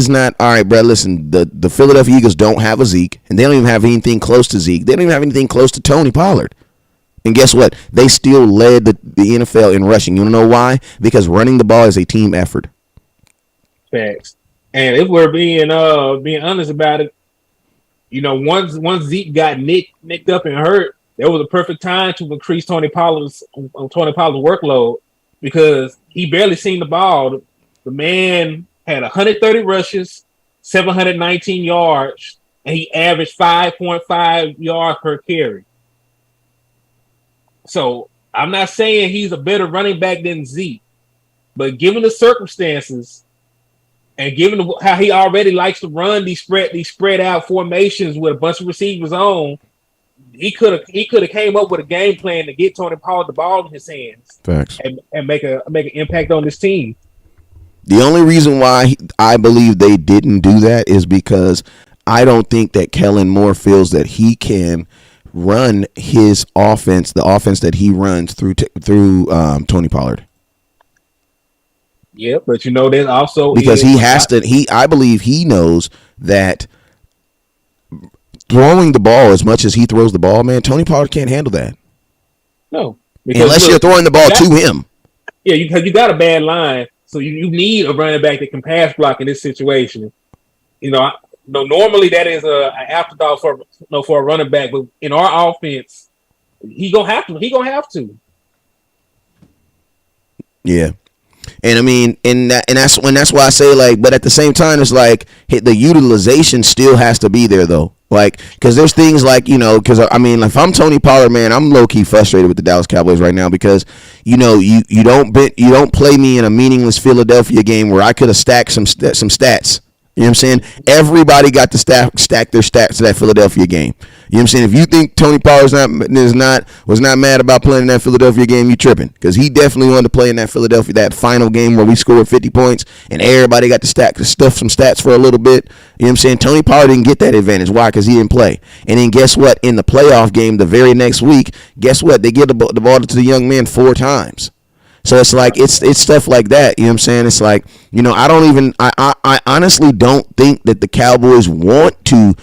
not." All right, bro. Listen, the Philadelphia Eagles don't have a Zeke, and they don't even have anything close to Zeke. They don't even have anything close to Tony Pollard. And guess what? They still led the NFL in rushing. You wanna know why? Because running the ball is a team effort. Facts. And if we're being honest about it, once Zeke got nicked up and hurt, that was a perfect time to increase Tony Pollard's workload. Because he barely seen the ball. The man had 130 rushes, 719 yards, and he averaged 5.5 yards per carry. So I'm not saying he's a better running back than Zeke, but given the circumstances and given how he already likes to run these spread out formations with a bunch of receivers on, he could have came up with a game plan to get Tony Pollard the ball in his hands Facts. and make an impact on this team. The only reason why I believe they didn't do that is because I don't think that Kellen Moore feels that he can run his offense, the offense that he runs through Tony Pollard. Yeah, but there's also because he has to. I believe he knows that throwing the ball as much as he throws the ball, man, Tony Pollard can't handle that. No, unless you're throwing the ball to him. Yeah, because you got a bad line, so you need a running back that can pass block in this situation. Normally that is an afterthought for a running back, but in our offense, he gonna have to. Yeah. And I mean, that's why I say, like, but at the same time, it's like the utilization still has to be there though. Like, because there's things like, because I mean, if I'm Tony Pollard, man, I'm low key frustrated with the Dallas Cowboys right now because you don't play me in a meaningless Philadelphia game where I could have stacked some stats. You know what I'm saying? Everybody got to stack their stats to that Philadelphia game. You know what I'm saying? If you think Tony Pollard was not mad about playing in that Philadelphia game, you tripping. Because he definitely wanted to play in that final game where we scored 50 points and everybody got to stuff some stats for a little bit. You know what I'm saying? Tony Pollard didn't get that advantage. Why? Because he didn't play. And then guess what? In the playoff game the very next week, guess what? They give the ball to the young man 4 times. So it's like it's stuff like that. You know what I'm saying? It's like, I honestly don't think that the Cowboys want to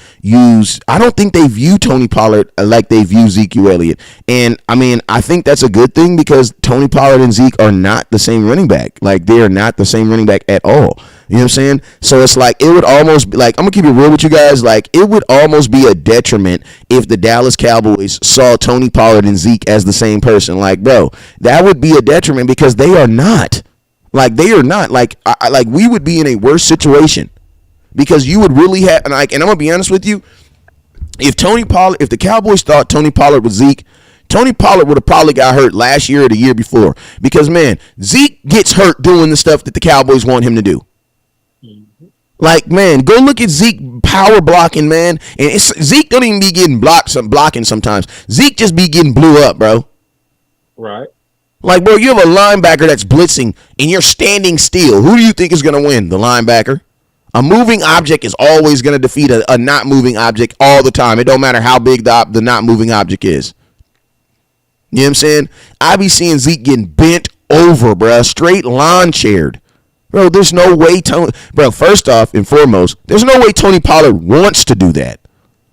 I don't think they view Tony Pollard like they view Zeke Elliott. And I mean, I think that's a good thing because Tony Pollard and Zeke are not the same running back. Like, they are not the same running back at all. You know what I'm saying? So it's like, it would almost be like, I'm gonna keep it real with you guys. Like, it would almost be a detriment if the Dallas Cowboys saw Tony Pollard and Zeke as the same person. Like, bro, that would be a detriment because they are not. Like, they are not. Like, we would be in a worse situation because you would really have, and I'm gonna be honest with you, if the Cowboys thought Tony Pollard was Zeke, Tony Pollard would have probably got hurt last year or the year before because, man, Zeke gets hurt doing the stuff that the Cowboys want him to do. Like, man, go look at Zeke power blocking, man. And Zeke don't even be getting blocking sometimes. Zeke just be getting blew up, bro. Right. Like, bro, you have a linebacker that's blitzing and you're standing still. Who do you think is going to win? The linebacker. A moving object is always going to defeat a not moving object all the time. It don't matter how big the not moving object is. You know what I'm saying? I be seeing Zeke getting bent over, bro. Straight lawn chaired. Bro, there's no way first off and foremost, there's no way Tony Pollard wants to do that.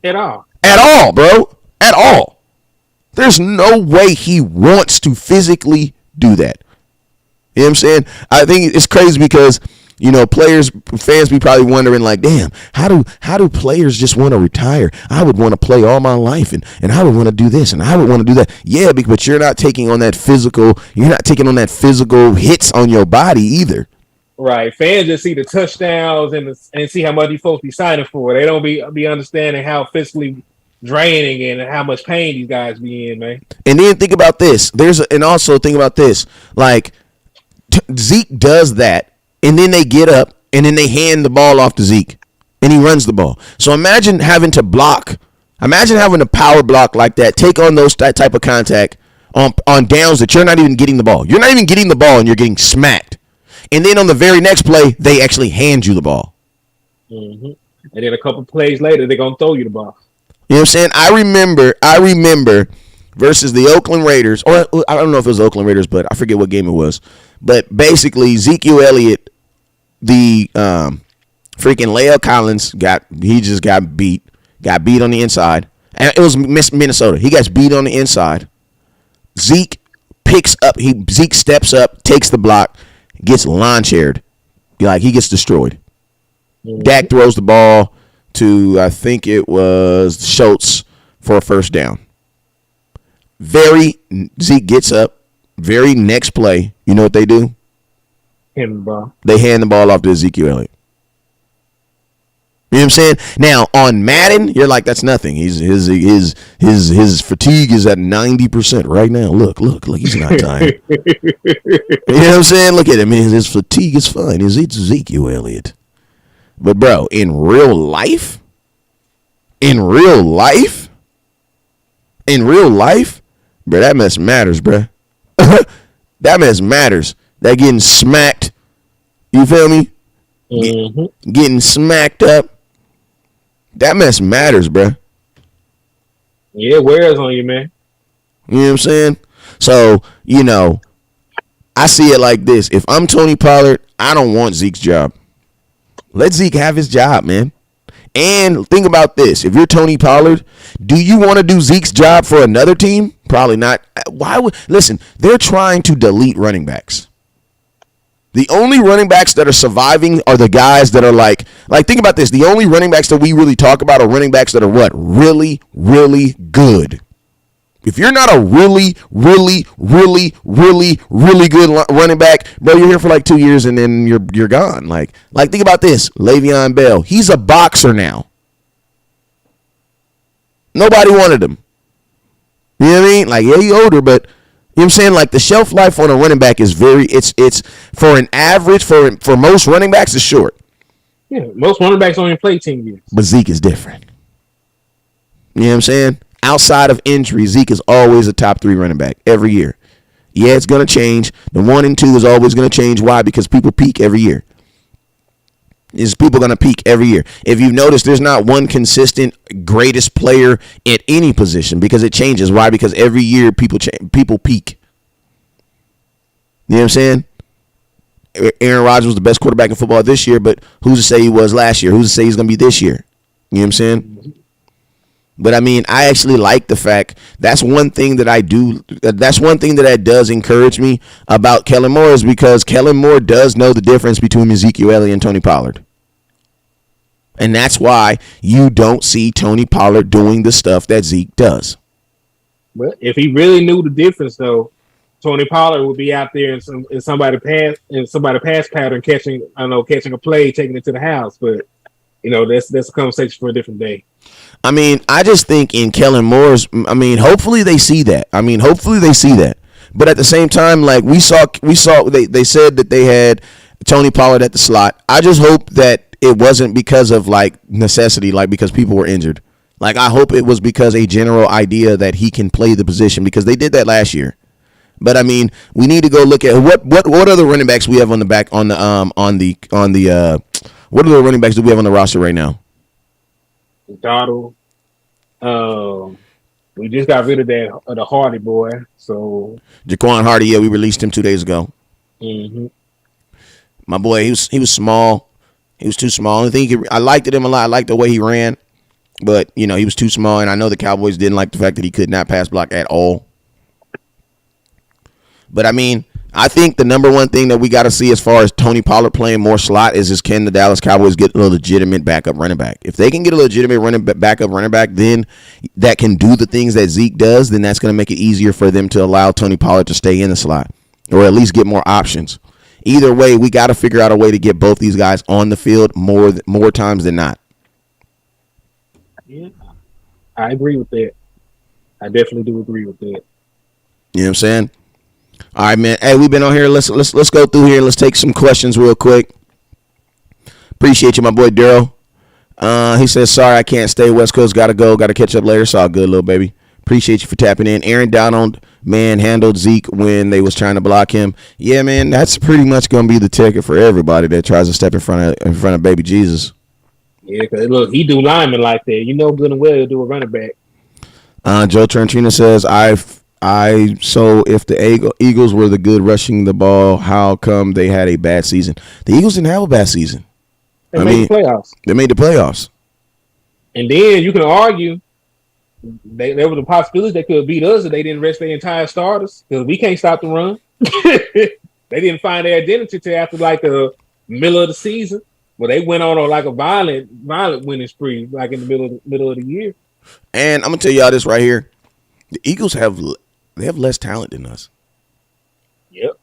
At all. At all, bro. At all. There's no way he wants to physically do that. You know what I'm saying? I think it's crazy because, fans be probably wondering, like, damn, how do players just want to retire? I would want to play all my life and I would want to do this and I would want to do that. Yeah, but you're not taking on that physical hits on your body either. Right, fans just see the touchdowns and see how much these folks be signing for. They don't be understanding how physically draining and how much pain these guys be in, man. And then think about this. Also think about this. Like, Zeke does that, and then they get up and then they hand the ball off to Zeke, and he runs the ball. So imagine having to power block like that, take on that type of contact on downs that you're not even getting the ball. You're not even getting the ball, and you're getting smacked. And then on the very next play, they actually hand you the ball. Mm-hmm. And then a couple plays later, they're going to throw you the ball. You know what I'm saying? I remember versus the Oakland Raiders, or I don't know if it was the Oakland Raiders, but I forget what game it was. But basically, Ezekiel Elliott, the freaking La'el Collins, just got beat on the inside. And it was Minnesota. He gets beat on the inside. Zeke steps up, takes the block, gets lawn chaired. Like, he gets destroyed. Mm-hmm. Dak throws the ball to, I think it was Schultz for a first down. Zeke gets up. Very next play, you know what they do? Hand the ball. They hand the ball off to Ezekiel Elliott. You know what I'm saying? Now, on Madden, you're like, that's nothing. His fatigue is at 90% right now. Look, he's not tired. You know what I'm saying? Look at him. His fatigue is fine. It's Ezekiel Elliott. But, bro, in real life, in real life, bro, that mess matters, bro. That mess matters. That getting smacked. You feel me? Getting smacked up. That mess matters, bro. Yeah, wears on you, man. You know what I'm saying? So, I see it like this. If I'm Tony Pollard, I don't want Zeke's job. Let Zeke have his job, man. And think about this. If you're Tony Pollard, do you want to do Zeke's job for another team? Probably not. Listen, they're trying to delete running backs. The only running backs that are surviving are the guys that are like think about this. The only running backs that we really talk about are running backs that are what? Really, really good. If you're not a really, really, really, really, really good running back, bro, you're here for like 2 years and then you're gone. Like think about this. Le'Veon Bell. He's a boxer now. Nobody wanted him. You know what I mean? Like, yeah, he's older, but you know what I'm saying? Like, the shelf life on a running back is it's for an average, for most running backs, it's short. Yeah, most running backs only play 10 years. But Zeke is different. You know what I'm saying? Outside of injury, Zeke is always a top 3 running back every year. Yeah, it's going to change. The 1 and 2 is always going to change. Why? Because people peak every year. People going to peak every year. If you've noticed, there's not one consistent greatest player at any position because it changes. Why? Because every year people peak. You know what I'm saying? Aaron Rodgers was the best quarterback in football this year, but who's to say he was last year? Who's to say he's going to be this year? You know what I'm saying? But I mean, I actually like the fact that's one thing that I do. That's one thing that does encourage me about Kellen Moore is because Kellen Moore does know the difference between Ezekiel Elliott and Tony Pollard. And that's why you don't see Tony Pollard doing the stuff that Zeke does. Well, if he really knew the difference, though, Tony Pollard would be out there in somebody pass pattern catching a play, taking it to the house. But that's a conversation for a different day. I mean, I just think in Kellen Moore's, hopefully they see that. But at the same time, like we saw they said that they had Tony Pollard at the slot. I just hope that it wasn't because of like necessity, like because people were injured. Like I hope it was because a general idea that he can play the position because they did that last year. But I mean, we need to go look at what other running backs we have on the back what other running backs do we have on the roster right now? Donald. We just got rid of the Hardy boy. So Jaquan Hardy, yeah, we released him 2 days ago. Mm-hmm. My boy, he was small. He was too small. I liked him a lot. I liked the way he ran, but he was too small. And I know the Cowboys didn't like the fact that he could not pass block at all. But I mean, I think the number one thing that we got to see as far as Tony Pollard playing more slot is can the Dallas Cowboys get a legitimate backup running back? If they can get a legitimate backup running back, then that can do the things that Zeke does, then that's going to make it easier for them to allow Tony Pollard to stay in the slot or at least get more options. Either way, we got to figure out a way to get both these guys on the field more times than not. Yeah, I agree with that. I definitely do agree with that. You know what I'm saying? All right, man. Hey, we've been on here. Let's go through here and let's take some questions real quick. Appreciate you, my boy Daryl. He says, sorry, I can't stay. West Coast, gotta go. Gotta catch up later. It's all good, little baby. Appreciate you for tapping in. Aaron Donald, man, handled Zeke when they was trying to block him. Yeah, man, that's pretty much gonna be the ticket for everybody that tries to step in front of baby Jesus. Yeah, because look, he do linemen like that. You know good and well he'll do a running back. Joe Trentino says, so if the Eagles were the good rushing the ball, how come they had a bad season? The Eagles didn't have a bad season. They made the playoffs. They made the playoffs. And then you can argue there was a possibility they could beat us if they didn't rest their entire starters because we can't stop the run. They didn't find their identity till after like the middle of the season. Well, they went on like a violent winning spree like in the middle of the year. And I'm gonna tell y'all this right here: the Eagles have less talent than us. Yep.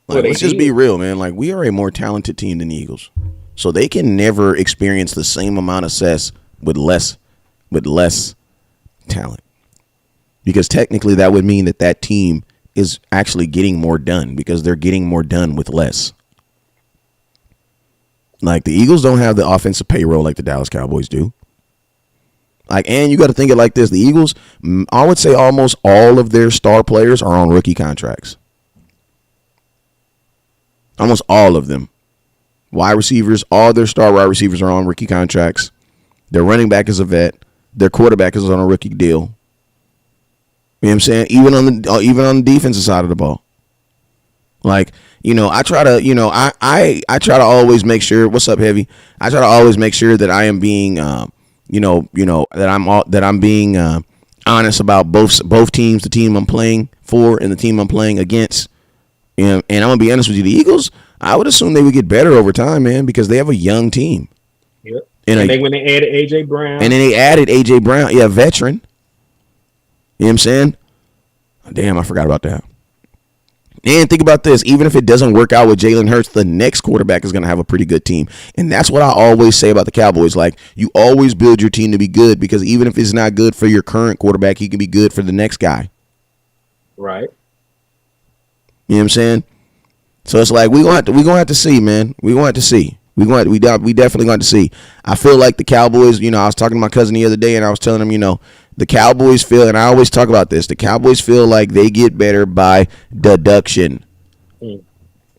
Like, let's just be real, man. Like we are a more talented team than the Eagles, so they can never experience the same amount of success with less talent. Because technically, that would mean that team is actually getting more done because they're getting more done with less. Like the Eagles don't have the offensive payroll like the Dallas Cowboys do. Like, and you got to think it like this: the Eagles, I would say, almost all of their star players are on rookie contracts. Almost all of them. Wide receivers, all their star wide receivers are on rookie contracts. Their running back is a vet. Their quarterback is on a rookie deal. You know what I'm saying? Even on the defensive side of the ball. Like, I try to, I try to always make sure. What's up, Heavy? I try to always make sure that I am being, that I'm being honest about both teams, the team I'm playing for and the team I'm playing against. And I'm gonna be honest with you, the Eagles, I would assume they would get better over time, man, because they have a young team. Yep. And they when they added AJ Brown. And then they added AJ Brown, veteran. You know what I'm saying? Damn, I forgot about that. And think about this, even if it doesn't work out with Jalen Hurts, the next quarterback is going to have a pretty good team. And that's what I always say about the Cowboys. Like, you always build your team to be good, because even if it's not good for your current quarterback, he can be good for the next guy. Right. You know what I'm saying? So it's like, we're going to have to see, man. We're going to have to see. We definitely going to see. I feel like the Cowboys, I was talking to my cousin the other day, and I was telling him, the Cowboys feel, and I always talk about this, the Cowboys feel like they get better by deduction. You know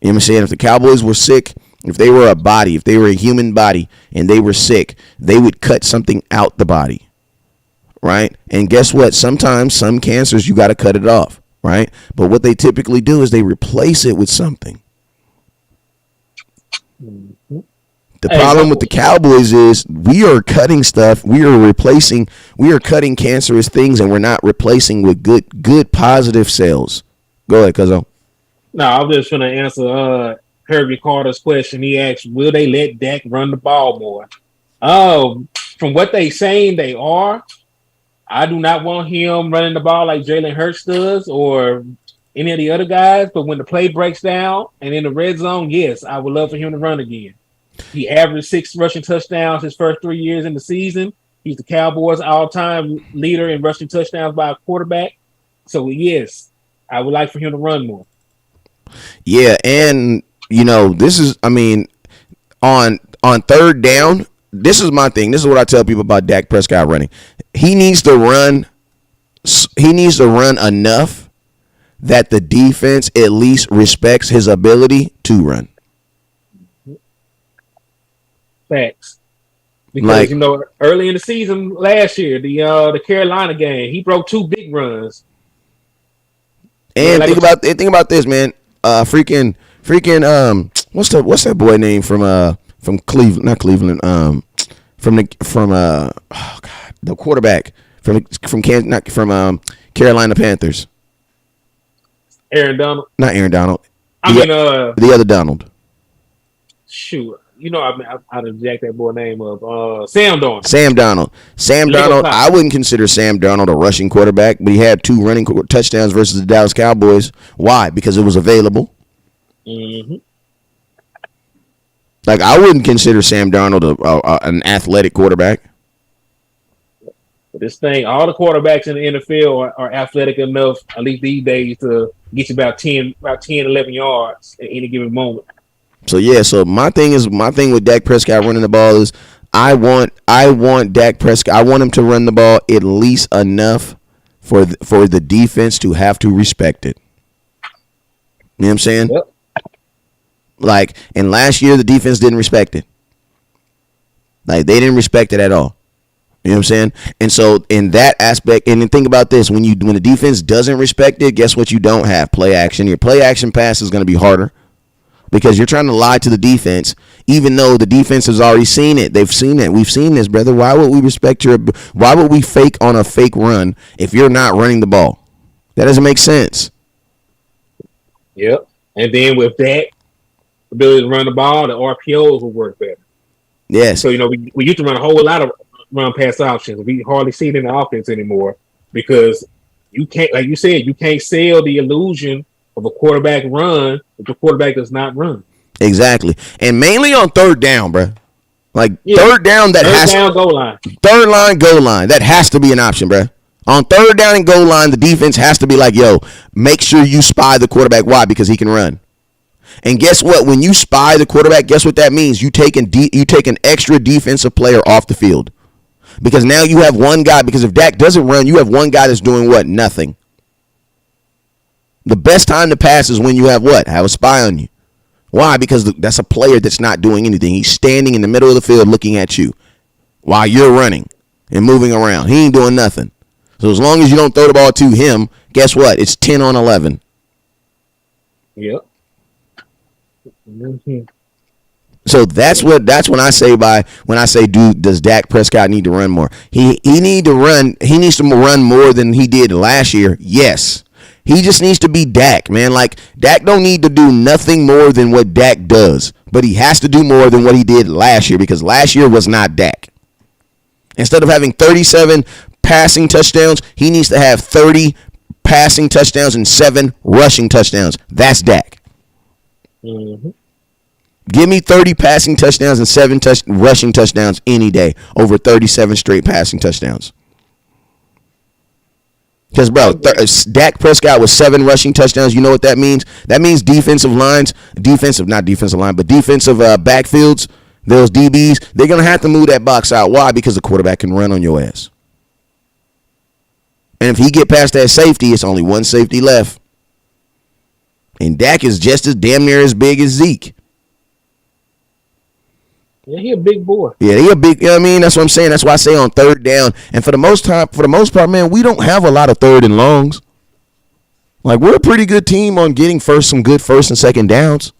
what I'm saying? If the Cowboys were sick, if they were a human body and they were sick, they would cut something out the body, right? And guess what? Sometimes some cancers, you got to cut it off, right? But what they typically do is they replace it with something. The problem with the Cowboys is we are cutting stuff. We are cutting cancerous things, and we're not replacing with good positive cells. Go ahead, Cuzzo. No, I was just going to answer Herbie Carter's question. He asked, will they let Dak run the ball more? From what they saying they are, I do not want him running the ball like Jalen Hurts does or any of the other guys. But when the play breaks down and in the red zone, yes, I would love for him to run again. He averaged 6 rushing touchdowns his first 3 years in the season. He's the Cowboys' all-time leader in rushing touchdowns by a quarterback. So, yes, I would like for him to run more. Yeah, and, this is, on third down, this is my thing. This is what I tell people about Dak Prescott running. He needs to run enough that the defense at least respects his ability to run. Facts. Because, early in the season last year, the Carolina game, he broke 2 big runs. And think about this, man. Freaking what's that boy name from Cleveland? Not Cleveland. The quarterback from Carolina Panthers. Aaron Donald. Not Aaron Donald. The other Donald. Shoot. I'd jack that boy name up. Sam Darnold. Sam Darnold. I wouldn't consider Sam Darnold a rushing quarterback, but he had 2 running touchdowns versus the Dallas Cowboys. Why? Because it was available. Mm-hmm. Like, I wouldn't consider Sam Darnold an athletic quarterback. But this thing, all the quarterbacks in the NFL are athletic enough, at least these days, to get you about 10, 11 yards at any given moment. So my thing with Dak Prescott running the ball is I want Dak Prescott. I want him to run the ball at least enough for the defense to have to respect it. You know what I'm saying? Yep. Like, and last year the defense didn't respect it. Like, they didn't respect it at all. You know what I'm saying? And so in that aspect, and then think about this: when the defense doesn't respect it, guess what? You don't have play action. Your play action pass is going to be harder. Because you're trying to lie to the defense, even though the defense has already seen it. They've seen it. We've seen this, brother. Why would we fake on a fake run if you're not running the ball? That doesn't make sense. Yep. And then with that ability to run the ball, the RPOs will work better. Yes. So, we used to run a whole lot of run pass options. We hardly see it in the offense anymore because you can't, like you said, you can't sell the illusion of a quarterback run if the quarterback does not run. Exactly. And mainly on third down, bro. Like, third down, goal line. Third line, goal line. That has to be an option, bro. On third down and goal line, the defense has to be like, yo, make sure you spy the quarterback. Why? Because he can run. And guess what? When you spy the quarterback, guess what that means? You take an extra defensive player off the field. Because now you have one guy, because if Dak doesn't run, you have one guy that's doing what? Nothing. The best time to pass is when you have what? Have a spy on you. Why? Because that's a player that's not doing anything. He's standing in the middle of the field looking at you while you're running and moving around. He ain't doing nothing. So as long as you don't throw the ball to him, guess what? It's 10 on 11. Yep. Mm-hmm. So that's when I say, dude, does Dak Prescott need to run more? He needs to run more than he did last year. Yes. He just needs to be Dak, man. Like, Dak don't need to do nothing more than what Dak does, but he has to do more than what he did last year, because last year was not Dak. Instead of having 37 passing touchdowns, he needs to have 30 passing touchdowns and 7 rushing touchdowns. That's Dak. Mm-hmm. Give me 30 passing touchdowns and 7 rushing touchdowns any day over 37 straight passing touchdowns. Because, bro, Dak Prescott with 7 rushing touchdowns, you know what that means? That means defensive backfields, those DBs, they're going to have to move that box out. Why? Because the quarterback can run on your ass. And if he get past that safety, it's only one safety left. And Dak is just as damn near as big as Zeke. Yeah, he a big boy. Yeah, he a big, you know what I mean? That's what I'm saying. That's why I say on third down. And for the most part, man, we don't have a lot of third and longs. Like, we're a pretty good team on getting some good first and second downs.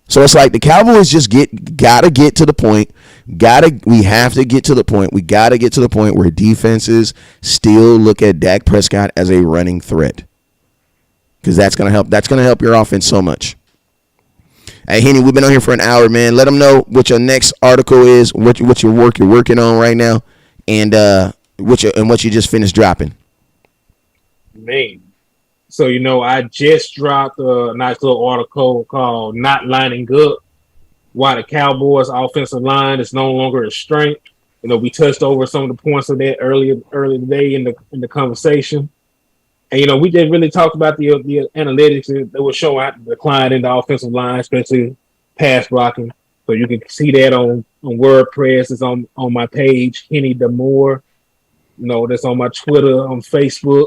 So it's like the Cowboys just gotta get to the point. We have to get to the point. We gotta get to the point where defenses still look at Dak Prescott as a running threat. Because that's gonna help. That's gonna help your offense so much. Hey, Henny, we've been on here for an hour, man. Let them know what your next article is, what your work you're working on right now, and what you just finished dropping. Man, so I just dropped a nice little article called "Not Lining Up: Why the Cowboys' Offensive Line is No Longer a Strength." We touched over some of the points of that earlier today in the conversation. And, we didn't really talk about the analytics that were showing out the decline in the offensive line, especially pass blocking. So you can see that on WordPress. It's on my page, Kenny Demore. That's on my Twitter, on Facebook.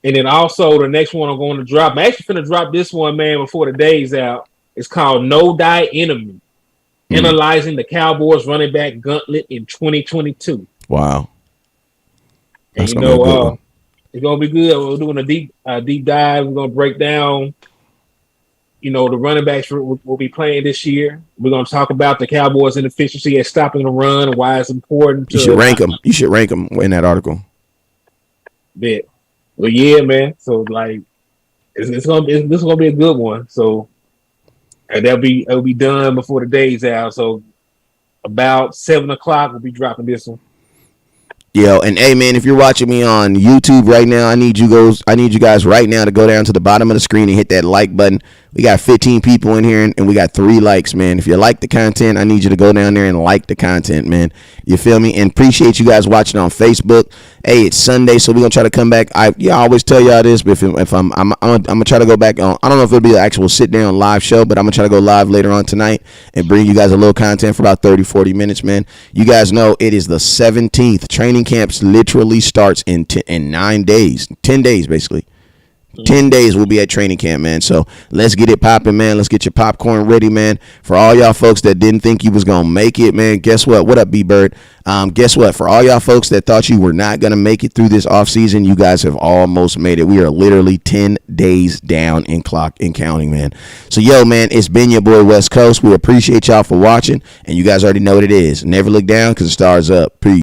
And then also the next one I'm going to drop. I'm actually going to drop this one, man, before the day's out. It's called "No Die Enemy: Analyzing the Cowboys running back gauntlet in 2022. Wow. That's going to be a good one. It's gonna be good. We're doing a deep dive. We're gonna break down, the running backs will be playing this year. We're gonna talk about the Cowboys' inefficiency at stopping the run and why it's important. You should rank them. You should rank them in that article. Bet. Well, yeah, man. So this is gonna be a good one. So it'll be done before the day's out. So about 7:00 we'll be dropping this one. Yo, and hey, man, if you're watching me on YouTube right now, I need you guys right now to go down to the bottom of the screen and hit that like button. We got 15 people in here, and we got 3 likes, man. If you like the content, I need you to go down there and like the content, man. You feel me? And appreciate you guys watching on Facebook. Hey, it's Sunday, so we're going to try to come back. I always tell y'all this, but if I'm going to try to go back on. I don't know if it'll be an actual sit-down live show, but I'm going to try to go live later on tonight and bring you guys a little content for about 30, 40 minutes, man. You guys know it is the 17th. Training camps literally starts in 9 days, 10 days, basically. 10 days we'll be at training camp, man. So let's get it popping, man. Let's get your popcorn ready, man. For all y'all folks that didn't think you was going to make it, man, guess what? What up, B-Bird? Guess what? For all y'all folks that thought you were not going to make it through this offseason, you guys have almost made it. We are literally 10 days down in clock and counting, man. So, yo, man, it's been your boy, West Coast. We appreciate y'all for watching, and you guys already know what it is. Never look down because the stars up. Peace.